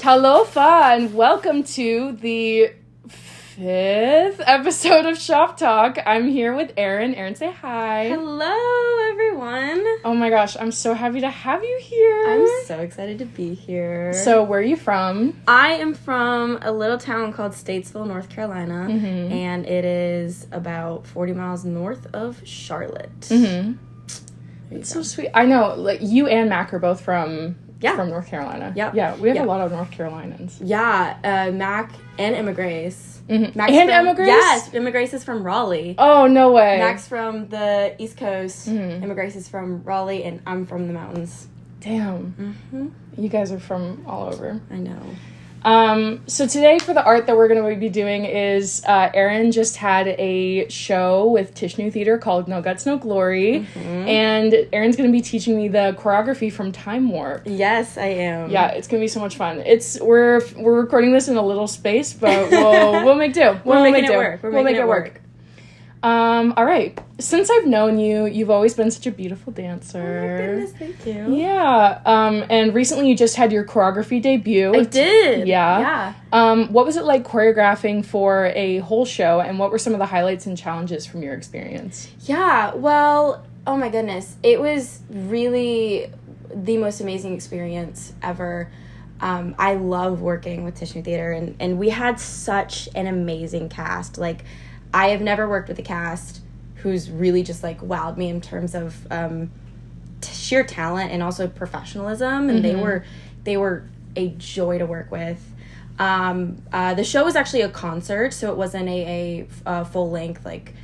Talofa, and welcome to the 5th episode of Shop Talk. I'm here with Erin. Erin, say hi. Hello, everyone. Oh my gosh, I'm so happy to have you here. I'm so excited to be here. So, where are you from? I am from a little town called Statesville, North Carolina, and it is about 40 miles north of Charlotte. Mm-hmm. It's so sweet. I know, like, you and Mac are both from North Carolina. Yep. Yeah, we have a lot of North Carolinians. Yeah, Mac and Emma-Grace. Mm-hmm. And Emma-Grace? Yes, Emma-Grace is from Raleigh. Oh, no way. Mac's from the East Coast. Emma-Grace is from Raleigh, and I'm from the mountains. Damn. You guys are from all over. I know. So today for the art that we're going to be doing is Erin just had a show with Tishnu Theater called No Guts, No Glory. And Erin's going to be teaching me the choreography from Time Warp. Yes, I am. Yeah, it's going to be so much fun. We're recording this in a little space, but we'll make do. We're making it work. We'll make it work. All right. Since I've known you, you've always been such a beautiful dancer. Oh my goodness, thank you. Yeah. And recently you just had your choreography debut. I did. Yeah. What was it like choreographing for a whole show, and what were some of the highlights and challenges from your experience? Yeah, well, oh my goodness. It was really the most amazing experience ever. I love working with Tishnu Theater, and we had such an amazing cast. Like, I have never worked with a cast who's really just, like, wowed me in terms of sheer talent and also professionalism, and they were a joy to work with. The show was actually a concert, so it wasn't a full length, like,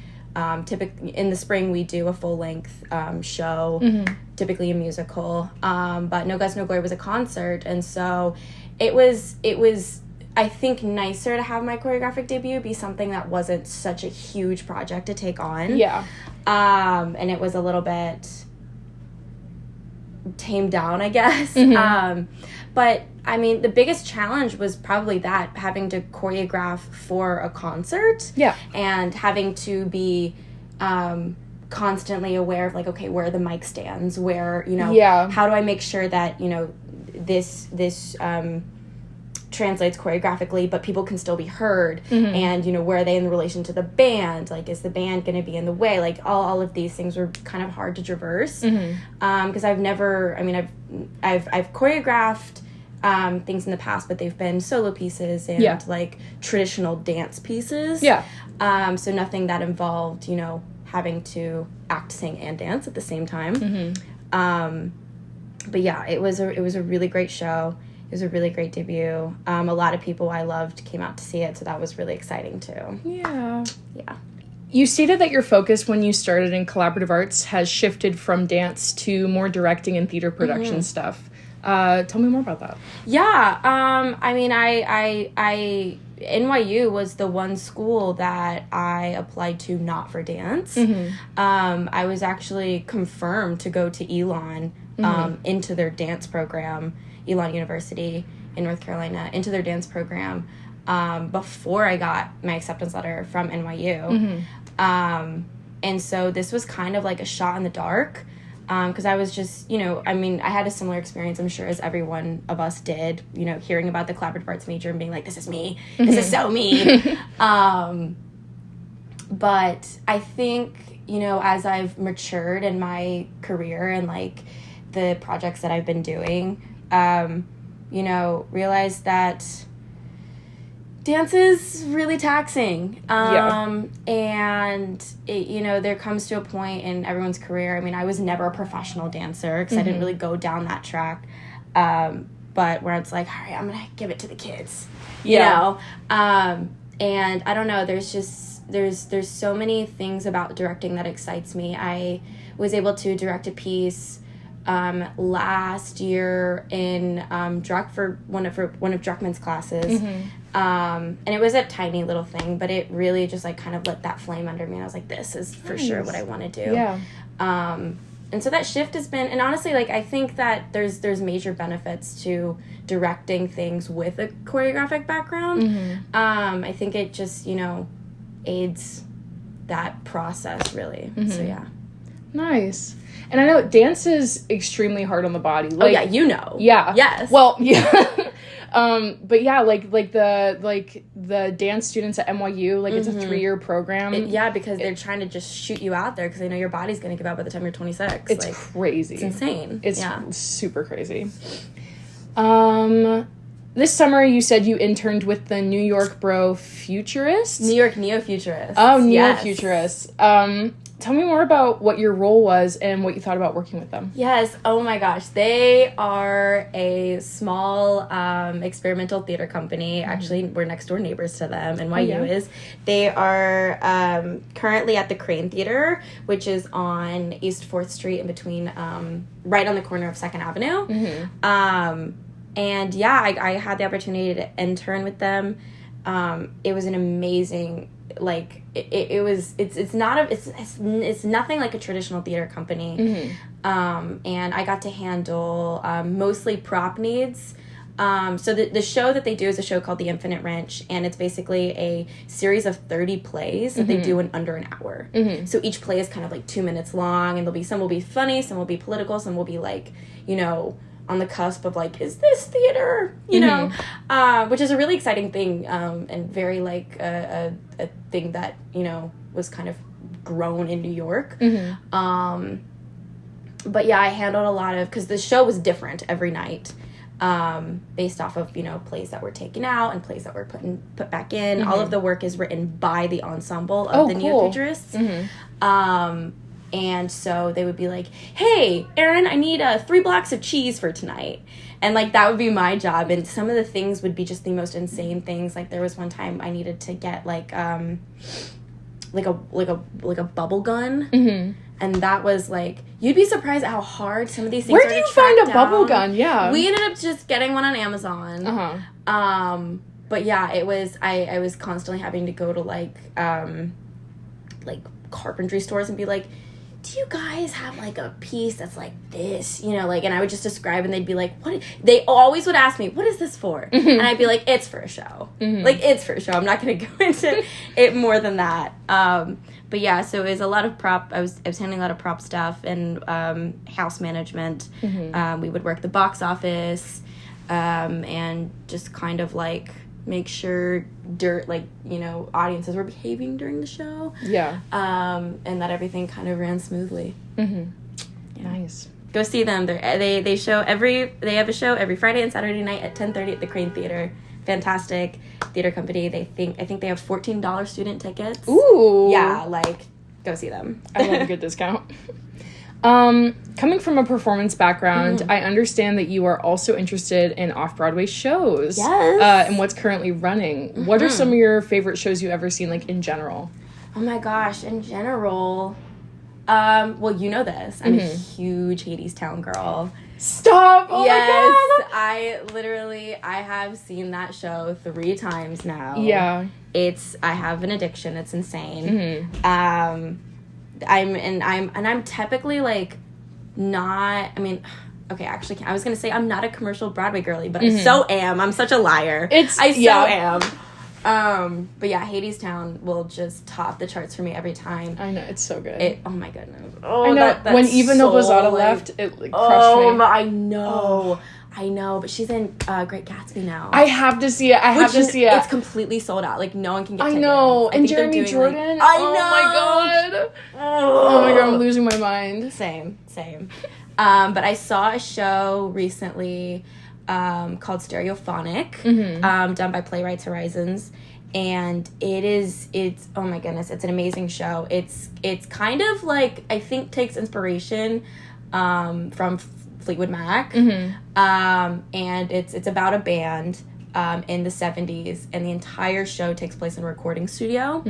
typically in the spring we do a full length show, typically a musical, but No Guts, No Glory was a concert, and so it was I think nicer to have my choreographic debut be something that wasn't such a huge project to take on. Yeah. And it was a little bit tamed down, I guess. But I mean, the biggest challenge was probably that, having to choreograph for a concert. Yeah. And having to be constantly aware of, like, okay, where are the mic stands? Where, how do I make sure that, this translates choreographically, but people can still be heard, and where are they in relation to the band? Like, is the band going to be in the way? Like, all of these things were kind of hard to traverse, because I've choreographed things in the past, but they've been solo pieces and like traditional dance pieces. So nothing that involved having to act, sing, and dance at the same time. But yeah, it was a really great show. It was a really great debut. A lot of people I loved came out to see it, so that was really exciting too. Yeah. You stated that your focus when you started in collaborative arts has shifted from dance to more directing and theater production stuff. Tell me more about that. Yeah. I mean, I NYU was the one school that I applied to not for dance. I was actually confirmed to go to Elon, into their dance program, Elon University in North Carolina, into their dance program before I got my acceptance letter from NYU. And so this was kind of like a shot in the dark, because I was just, I mean, I had a similar experience, I'm sure, as every one of us did, hearing about the collaborative arts major and being like, this is me. This is so me. But I think, as I've matured in my career and, like, the projects that I've been doing, realized that dance is really taxing. And it, there comes to a point in everyone's career. I mean, I was never a professional dancer because I didn't really go down that track. But where it's like, all right, I'm going to give it to the kids, you know? And I don't know, there's so many things about directing that excites me. I was able to direct a piece last year in for one of Druckmann's classes, and it was a tiny little thing, but it really just, like, kind of lit that flame under me, and I was like, this is for sure what I want to do. And so that shift has been, and honestly, like, I think that there's major benefits to directing things with a choreographic background. I think it just aids that process, really. So yeah. Nice. And I know dance is extremely hard on the body. Like, oh yeah, you know. Yeah. Yes. Well, yeah. But yeah, like the dance students at NYU, like it's a 3-year program. Because they're trying to just shoot you out there because they know your body's going to give out by the time you're 26. It's like, crazy. It's insane. It's super crazy. This summer you said you interned with the New York Futurists? New York Neo-Futurists. Oh, Neo-Futurists. Tell me more about what your role was and what you thought about working with them. Yes. Oh my gosh. They are a small experimental theater company. Actually, we're next door neighbors to them. NYU is. They are currently at the Crane Theater, which is on East 4th Street in between, right on the corner of 2nd Avenue. And yeah, I had the opportunity to intern with them. It was an amazing, like, it's nothing like a traditional theater company. And I got to handle mostly prop needs. So the show that they do is a show called The Infinite Wrench, and it's basically a series of 30 plays that they do in under an hour. So each play is kind of like 2 minutes long, and some will be funny, some will be political, some will be like, you know, on the cusp of like, is this theater, you know, which is a really exciting thing, and very like a thing that, you know, was kind of grown in New York. But yeah, I handled a lot of, because the show was different every night, based off of, you know, plays that were taken out and plays that were put back in. All of the work is written by the ensemble of the Neo-Futurists. And so they would be like, hey, Erin, I need 3 blocks of cheese for tonight. And, like, that would be my job. And some of the things would be just the most insane things. Like, there was one time I needed to get, like a bubble gun. And that was, like, you'd be surprised at how hard some of these things are to track down. Where do you find a bubble gun? Yeah. We ended up just getting one on Amazon. But, yeah, it was, I was constantly having to go to, like carpentry stores and be like, do you guys have, like, a piece that's like this, you know, like, and I would just describe, and they'd be like, what? They always would ask me, what is this for? And I'd be like, it's for a show. Like, it's for a show. I'm not going to go into it more than that. But yeah, so it was a lot of prop. I was handling a lot of prop stuff and house management. We would work the box office, and just kind of, like, make sure audiences were behaving during the show. And that everything kind of ran smoothly. Nice. Go see them. They have a show every Friday and Saturday night at 10:30 at the Crane Theater. Fantastic theater company. I think they have $14 student tickets. Ooh. Yeah, like, go see them. I love a good discount. Coming from a performance background, I understand that you are also interested in off-Broadway shows. Yes. And what's currently running. What are some of your favorite shows you've ever seen, like, in general? Oh my gosh, in general. Well, you know this. I'm a huge Hadestown girl. Stop! Oh yes, my God! I have seen that show 3 times now. Yeah. I have an addiction. It's insane. I'm typically, like, not, I mean, okay, actually, I was going to say I'm not a commercial Broadway girly, but I so am. I'm such a liar. I am. But yeah, Hadestown will just top the charts for me every time. I know, it's so good. Oh my goodness. Oh, I know, when Eva Noblezada left, it, like, crushed me. I know. I know, but she's in Great Gatsby now. I have to see it. It's completely sold out. Like, no one can get tickets. I know. And Jeremy Jordan. Like, I know. Oh my God. Oh my God, I'm losing my mind. Same. But I saw a show recently called Stereophonic, done by Playwrights Horizons. And it's oh my goodness, it's an amazing show. It's kind of like, I think, takes inspiration from Fleetwood Mac, and it's about a band in the 70s, and the entire show takes place in a recording studio,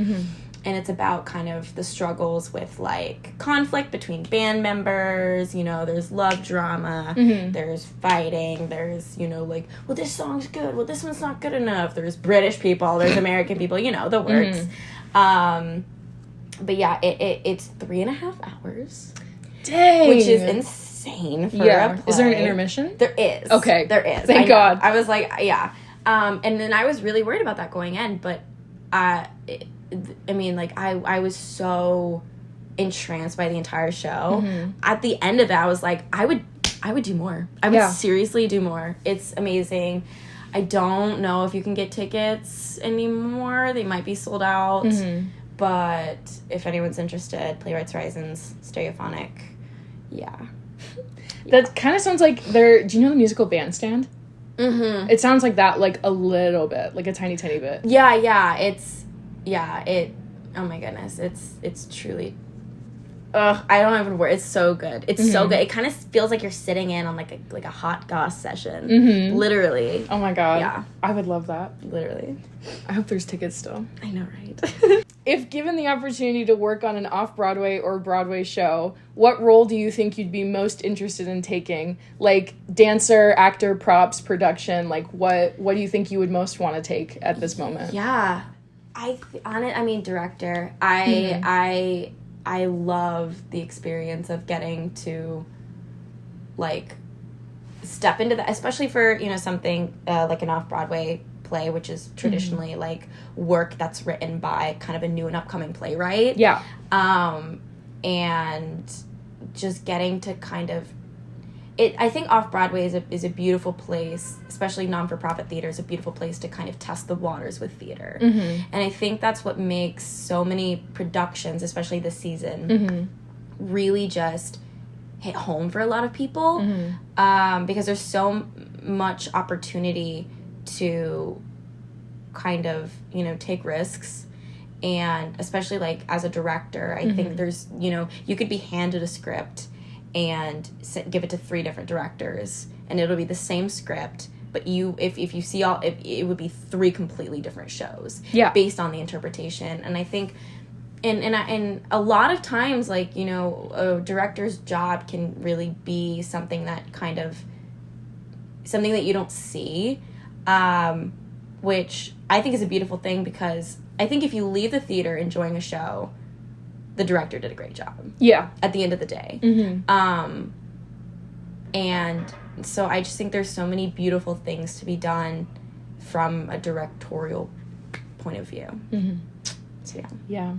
and it's about kind of the struggles with, like, conflict between band members. You know, there's love drama, there's fighting, there's, you know, like, well, this song's good, well, this one's not good enough, there's British people, there's American people, you know, the works. But yeah, it's 3.5 hours. Dang. Which is insane for a play. Is there an intermission? There is. Okay. There is. Thank God. I was like, yeah. And then I was really worried about that going in, but I mean, like, I was so entranced by the entire show. At the end of it, I was like, I would do more. I would seriously do more. It's amazing. I don't know if you can get tickets anymore. They might be sold out. But if anyone's interested, Playwrights Horizons, Stereophonic. Yeah. That kind of sounds like do you know the musical Bandstand? It sounds like that, like a little bit, like a tiny bit. Yeah. Oh my goodness. It's truly, I don't even word. It's so good. It's so good. It kind of feels like you're sitting in on like a hot goss session. Literally. Oh my god. Yeah. I would love that. Literally. I hope there's tickets still. I know, right? If given the opportunity to work on an off-Broadway or Broadway show, what role do you think you'd be most interested in taking? Like dancer, actor, props, production, like what do you think you would most want to take at this moment? Yeah. Director. I love the experience of getting to, like, step into that, especially for, something like an off-Broadway play, which is traditionally, like, work that's written by kind of a new and upcoming playwright. Yeah. And just getting to kind of... I think off-Broadway is a beautiful place, especially non-for-profit theater is a beautiful place to kind of test the waters with theater. And I think that's what makes so many productions, especially this season, really just hit home for a lot of people. Because there's so much opportunity to kind of, take risks. And especially, like, as a director, I think there's, you could be handed a script and give it to 3 different directors, and it'll be the same script, but if you see it would be 3 completely different shows, based on the interpretation. And I think, and a lot of times, like, a director's job can really be something that you don't see, which I think is a beautiful thing, because I think if you leave the theater enjoying a show, the director did a great job. Yeah. At the end of the day. And so I just think there's so many beautiful things to be done from a directorial point of view. So, yeah. Yeah.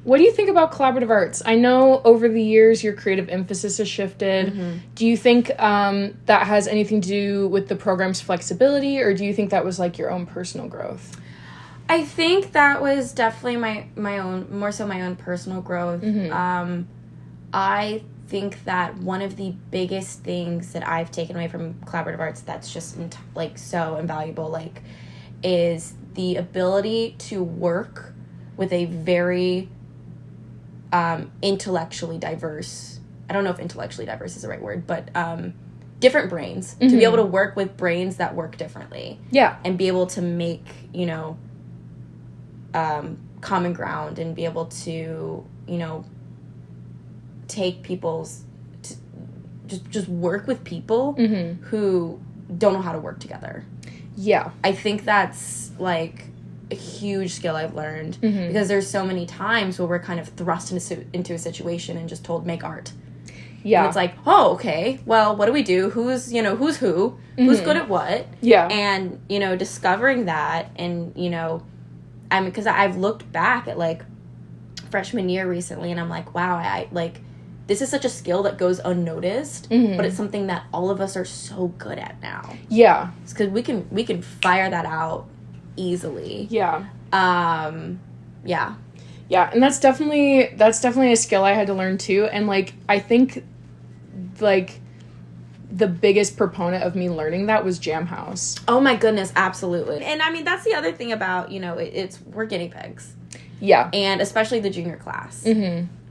What do you think about collaborative arts? I know over the years your creative emphasis has shifted. Do you think that has anything to do with the program's flexibility, or do you think that was like your own personal growth? I think that was definitely my own personal growth. I think that one of the biggest things that I've taken away from collaborative arts that's just so invaluable, is the ability to work with a very intellectually diverse, I don't know if intellectually diverse is the right word, but different brains, to be able to work with brains that work differently. Yeah. And be able to make, common ground, and be able to, take just work with people who don't know how to work together. Yeah. I think that's, like, a huge skill I've learned, because there's so many times where we're kind of thrust into a situation and just told, make art. Yeah. And it's like, oh, okay, well, what do we do? Who's who? Who's good at what? Yeah. And, discovering that, and, because I've looked back at, like, freshman year recently, and I'm like, wow, I this is such a skill that goes unnoticed, but it's something that all of us are so good at now. Yeah. It's because we can fire that out easily. Yeah. Yeah. Yeah, and that's definitely a skill I had to learn too. And, like, I think, like, the biggest proponent of me learning that was Jam House. Oh my goodness, absolutely. And I mean, that's the other thing about, we're guinea pigs. Yeah. And especially the junior class.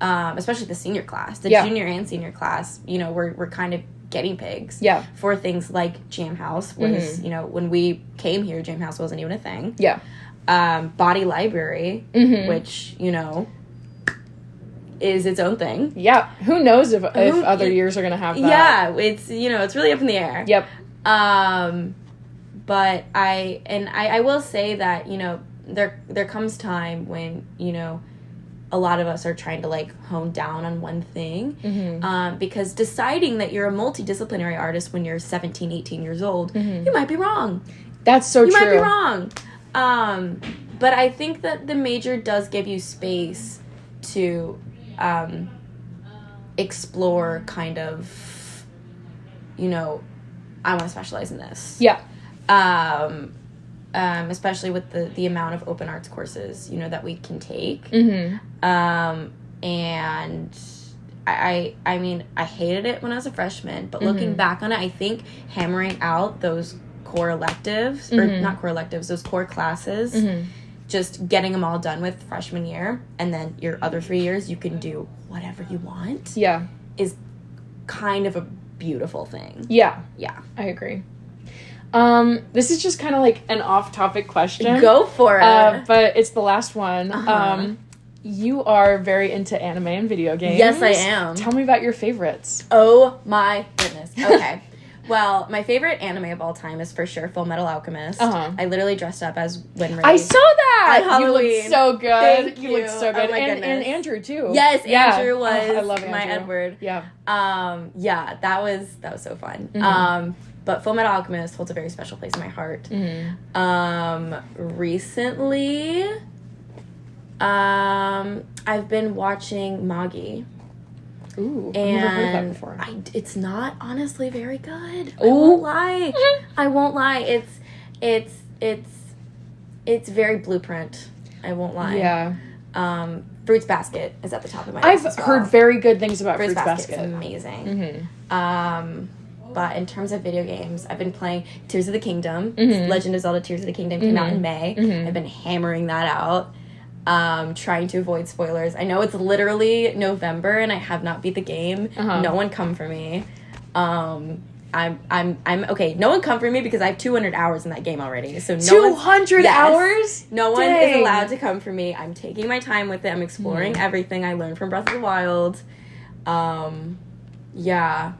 Especially the senior class. The junior and senior class, we're kind of guinea pigs. Yeah. For things like Jam House was, when we came here, Jam House wasn't even a thing. Yeah. Body Library, which, is its own thing. Yeah. Who knows if other years are going to have that. Yeah. It's, it's really up in the air. Yep. But I will say that, there comes time when, a lot of us are trying to, like, hone down on one thing. Because deciding that you're a multidisciplinary artist when you're 17, 18 years old, you might be wrong. That's so true. You might be wrong. But I think that the major does give you space to explore kind of, you know, I want to specialize in this. Yeah. Especially with the amount of open arts courses, you know, that we can take. Mm-hmm. And I mean, I hated it when I was a freshman, but looking back on it, I think hammering out those core electives, or not core electives, those core classes, just getting them all done with freshman year, and then your other 3 years, you can do whatever you want. Yeah. Is kind of a beautiful thing. Yeah. Yeah. I agree. This is just kind of like an off-topic question. Go for it. But it's the last one. You are very into anime and video games. Yes, I am. Tell me about your favorites. Oh my goodness. Okay. Well, my favorite anime of all time is for sure Full Metal Alchemist. I literally dressed up as Winry. I saw that! On Halloween. You look so good. Thank you. Look so good. Oh my goodness. And Andrew, too. Yes, Andrew was I love Andrew. my Edward. Yeah. Yeah, that was so fun. But Full Metal Alchemist holds a very special place in my heart. Recently, I've been watching Magi. Ooh, and I've never heard that before. It's not honestly very good. Ooh. I won't lie. I won't lie. It's very Blueprint. I won't lie. Yeah. Fruits Basket is at the top of my list. I've heard very good things about Fruits Basket's Basket. amazing. But in terms of video games, I've been playing Tears of the Kingdom. Legend of Zelda Tears of the Kingdom came out in May. I've been hammering that out. Trying to avoid spoilers. I know it's literally November and I have not beat the game. No one come for me. I'm okay. No one come for me because I have 200 hours in that game already. So 200 hours? No one is allowed to come for me. I'm taking my time with it. I'm exploring everything I learned from Breath of the Wild. Yeah.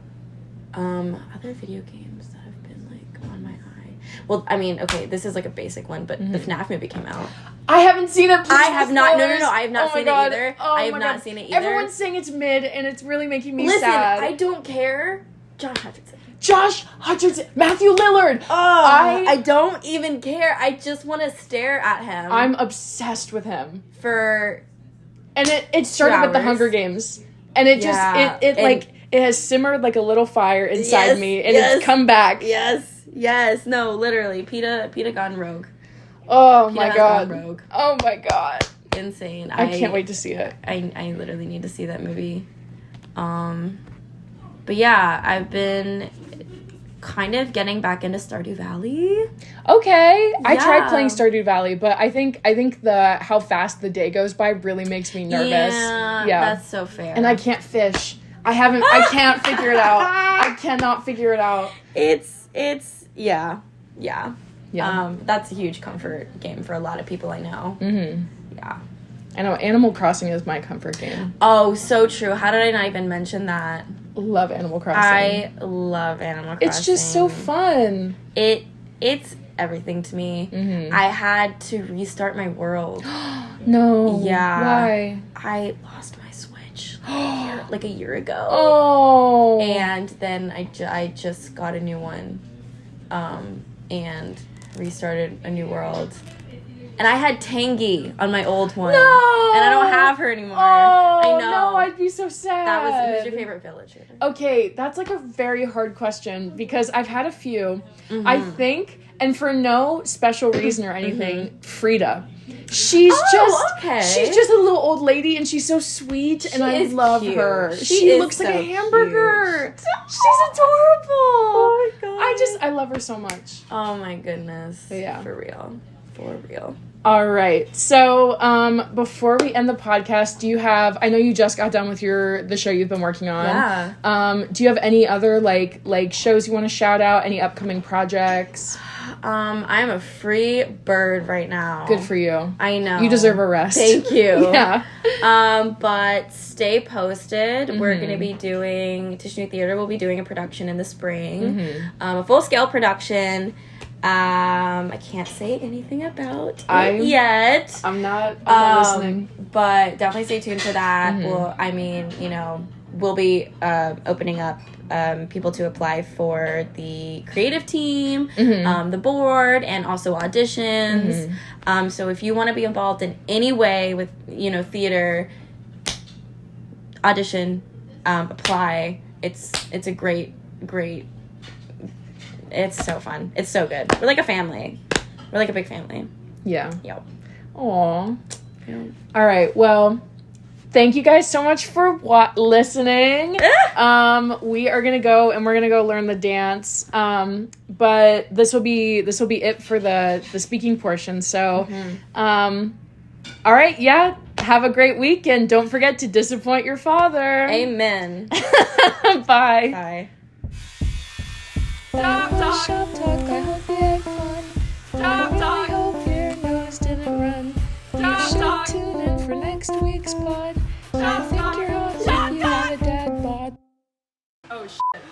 Other video games that have been like on my eye. Well, I mean, okay, this is like a basic one, but the FNAF movie came out. I haven't seen it. I have not. No. I have not seen it either. I have not seen it either. Everyone's saying it's mid, and it's really making me sad. sad. I don't care. Josh Hutcherson. Matthew Lillard. Oh, I don't even care. I just want to stare at him. I'm obsessed with him. And it started with the Hunger Games, and it just it has simmered like a little fire inside me, and it's come back. Yes. No, literally, PETA gone rogue. Oh my god. Oh my god. Insane. I can't wait to see it. I literally need to see that movie. But yeah, I've been kind of getting back into Stardew Valley. Okay. I tried playing Stardew Valley, but I think the how fast the day goes by really makes me nervous. Yeah. That's so fair. And I can't fish. I can't figure it out. I cannot figure it out. Yeah. That's a huge comfort game for a lot of people I know. Yeah. I know Animal Crossing is my comfort game. Oh, so true. How did I not even mention that? Love Animal Crossing. I love Animal Crossing. It's just so fun. It's everything to me. I had to restart my world. No. Yeah. Why? I lost my Switch like a year ago. Oh. And then I just got a new one. And restarted a new world. And I had Tangy on my old one. No! And I don't have her anymore. Oh, I know. No, I'd be so sad. Who's your favorite villager? Okay, that's like a very hard question because I've had a few. I think, and for no special reason or anything, Frida. She's just a little old lady and she's so sweet and I love her. She looks like a hamburger. She's adorable. Oh my god. I love her so much. Oh my goodness. Yeah. For real. All right. So, before we end the podcast, I know you just got done with the show you've been working on. Yeah. Do you have any other like shows you want to shout out? Any upcoming projects? I'm a free bird right now. Good for you. I know. You deserve a rest. Thank you. Yeah. But stay posted. We're going to be doing, Tishnu Theater will be doing a production in the spring. A full-scale production. I can't say anything about it yet. I'm not listening. But definitely stay tuned for that. We'll be opening up people to apply for the creative team, the board, and also auditions. So if you want to be involved in any way with, theater, audition, apply. It's a great, it's so fun. It's so good. We're like a family. We're like a big family. Yeah. Yep. Aw. Yeah. All right. Well, thank you guys so much for listening. We are gonna go and we're gonna go learn the dance. But this will be it for the speaking portion. So, all right. Yeah. Have a great week and don't forget to disappoint your father. Amen. Bye. Bye. Shop talk. I hope you had fun. Shop talk. I hope your nose didn't run. You should tune in for next week's pod. I think you're hot if you have a dad bod. Oh shit.